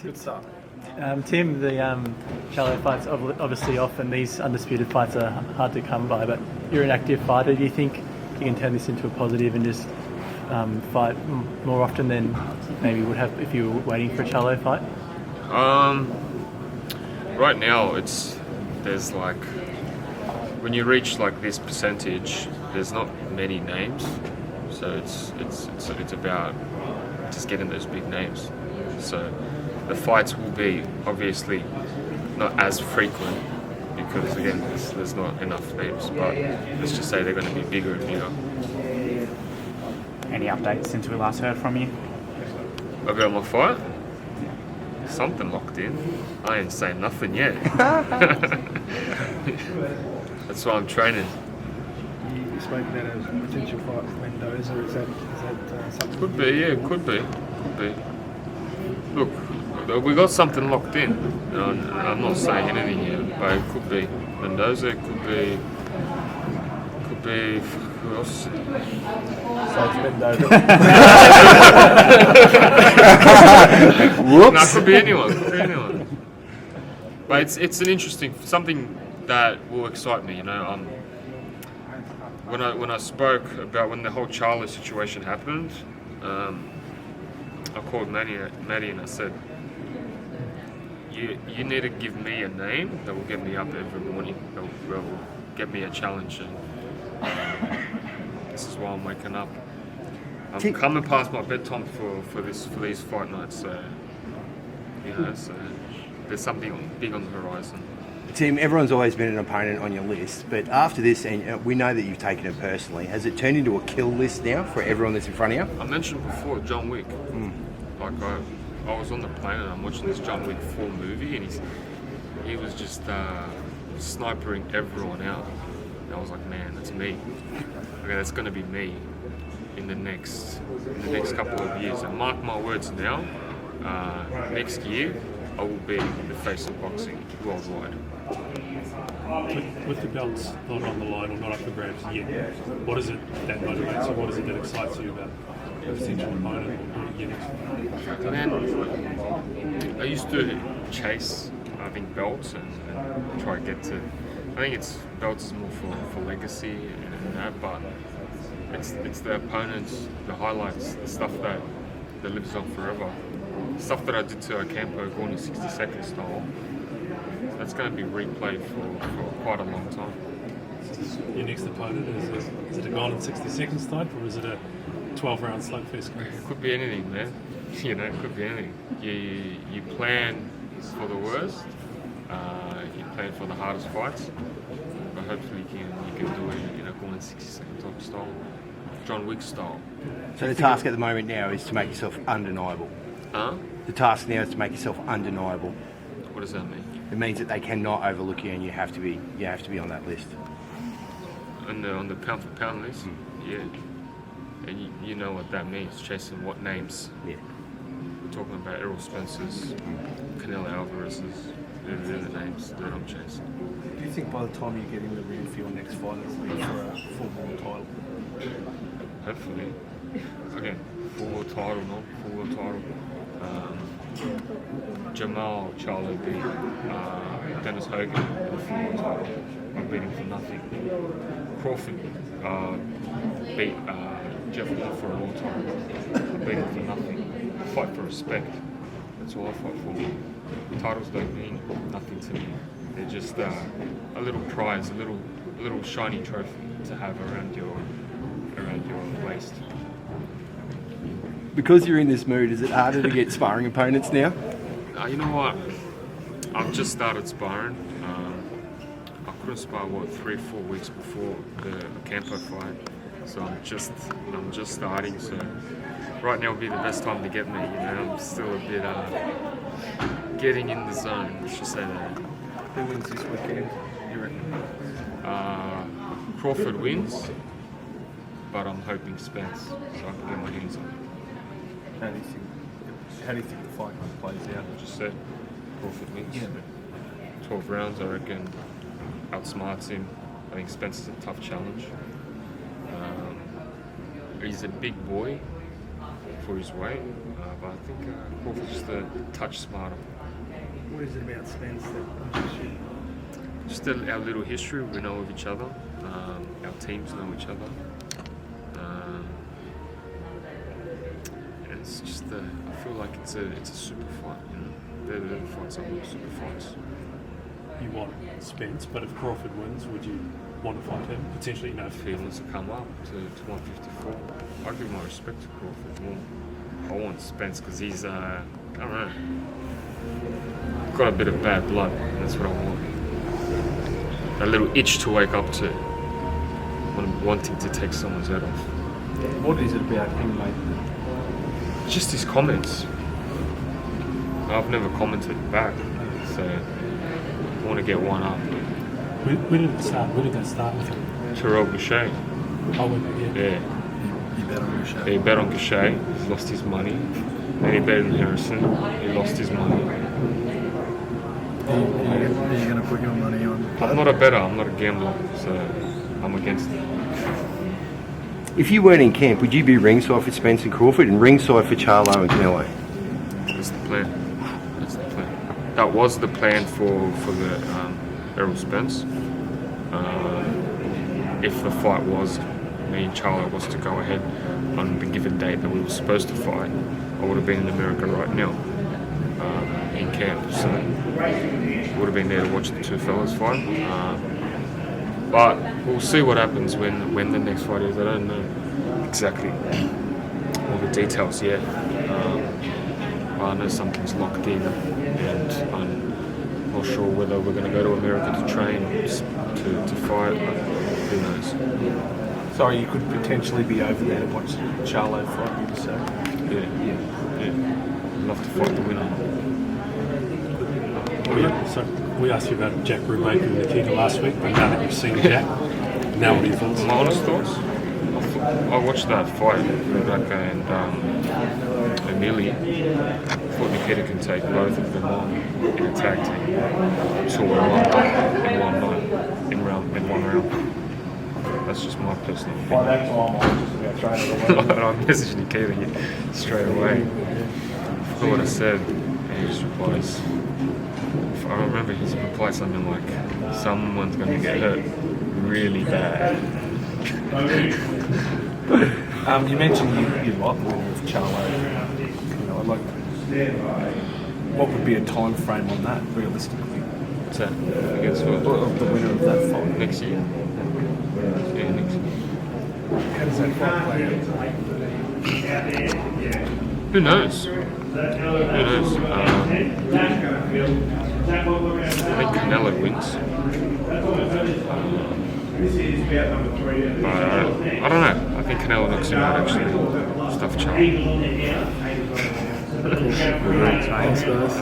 Good start. Tim, the Charlo fights obviously off, and these undisputed fights are hard to come by, but you're an active fighter. Do you think you can turn this into a positive and just fight more often than maybe you would have if you were waiting for a Charlo fight? Right now, there's like, when you reach like this percentage, there's not many names, so it's about just getting those big names. So the fights will be obviously not as frequent because again there's not enough names, but let's just say they're going to be bigger and bigger. Any updates since we last heard from you? About my fight? Something locked in. I ain't saying nothing yet. That's why I'm training. You spoke about a potential fight with Mendoza. Is that something? Could be, yeah, could be. Look, we got something locked in. I'm not saying anything yet, but it could be Mendoza. It could be. Who else? So it's Mendoza. No, it could be anyone. But it's an interesting something that will excite me. You know, when I spoke about when the whole Charlo situation happened, I called Maddie and I said, you need to give me a name that will get me up every morning. That will get me a challenge. And this is why I'm waking up. I'm coming past my bedtime for these fight nights. So so there's something big on the horizon. Tim, everyone's always been an opponent on your list, but after this, and we know that you've taken it personally, has it turned into a kill list now for everyone that's in front of you? I mentioned before John Wick. Like I was on the plane and I'm watching this John Wick 4 movie, and he was just snipering everyone out. And I was like, man, that's me. Okay, that's going to be me in the next couple of years. And mark my words now, next year I will be the face of boxing worldwide. With the belts not on the line or not up for grabs yet, what is it that motivates you? What is it that excites you about a potential opponent or your next fight? Man, I used to chase, I think, belts and try to get to. I think belts is more for legacy and that, but it's the opponents, the highlights, the stuff that lives on forever. Stuff that I did to Ocampo going to 60-second style. That's going to be replayed for quite a long time. Your next opponent, is it a gone in 60 seconds type, or is it a 12-round slugfest? It could be anything, man. You know, it could be anything. You plan for the worst, you plan for the hardest fights, but hopefully you can do it in a going in 60-second type style, John Wick style. So the task at the moment now is to make yourself undeniable. The task now is to make yourself undeniable. What does that mean? It means that they cannot overlook you, and you have to be on that list. On the pound for pound list, yeah. And you know what that means, chasing what names? Yeah. We're talking about Errol Spence's, Canelo Alvarez's. They're the names that I'm chasing. Do you think by the time you get in the ring for your next fight, it'll be for a full world title? Hopefully. Again, full world title, not full world title. Jamal Charlo beat Dennis Hogan in the full world title. I beat him for nothing. Crawford beat Jeff Moore for a world title. I beat him for nothing. I fight for respect. That's all I fight for. Titles don't mean nothing to me. They're just a little prize, a little shiny trophy to have around your waist. Because you're in this mood, is it harder to get sparring opponents now? You know what? I've just started sparring. I couldn't spar 3 or 4 weeks before the Ocampo fight, so I'm just starting. So right now would be the best time to get me. You know, I'm still a bit getting in the zone. Let's just say that. Who wins this weekend, you reckon? Crawford wins, but I'm hoping Spence, so I can get my hands on him. How do you think the fight plays out? I just said Crawford wins. Yeah, but 12 rounds, I reckon, outsmarts him. I think Spence is a tough challenge. He's a big boy for his weight, but I think Crawford's just a touch smarter. What is it about Spence that interests you? Just our little history, we know of each other. Our teams know each other. And it's just I feel like it's a super fight. You know, they're the fights I want, super fights. You want Spence, but if Crawford wins, would you want to fight him? Potentially, If he wants to come up to 154, I give my respect to Crawford more. I want Spence because he's, I don't know, got a bit of bad blood, and that's what I want. A little itch to wake up to, wanting to take someone's head off. What is it about him, mate? Just his comments. I've never commented back, so I want to get one up. Where did it start? Where did that start with him? Terrell Boucher. Oh, yeah. Yeah. You bet on Boucher. He bet on Gaucher, he lost his money. Then he bet on Harrison, he lost his money. Are you going to put your money on? I'm not a bettor, I'm not a gambler, so I'm against it. If you weren't in camp, would you be ringside for Spence and Crawford and ringside for Charlo and Canelo? That's the plan. That's the plan. That was the plan for the Errol Spence. If the fight was, me and Charlo was to go ahead on the given date that we were supposed to fight, I would have been in America right now, in camp. So would have been there to watch the two fellas fight. But we'll see what happens when the next fight is. I don't know exactly all the details yet. But I know something's locked in, and I'm not sure whether we're going to go to America to train to fight. But who knows? Sorry, you could potentially be over there to watch Charlo fight, so. Yeah. I'd love to fight the winner. So we asked you about Jack Brubaker and Nikita last week, but now that you've seen Jack, now what are your thoughts? My honest thoughts? I watched that fight, Brubaker and Emili. I thought Nikita can take both of them on in a tag team. So we're in one night, in one round. That's just my personal opinion. I messaged Nikita straight away. I forgot what I said, and he just replies. I remember he replied something like, "Someone's going to get hurt really bad." You mentioned you like the winner of Charlo. What would be a time frame on that, realistically? What's that? Against what? Of the winner of that fight? Next year. Yeah, next year. How does that fight play out? Who knows? Who knows? I think Canelo wins. But I don't know. I think Canelo knocks him out, actually. Stuff Charlo. Thanks, guys.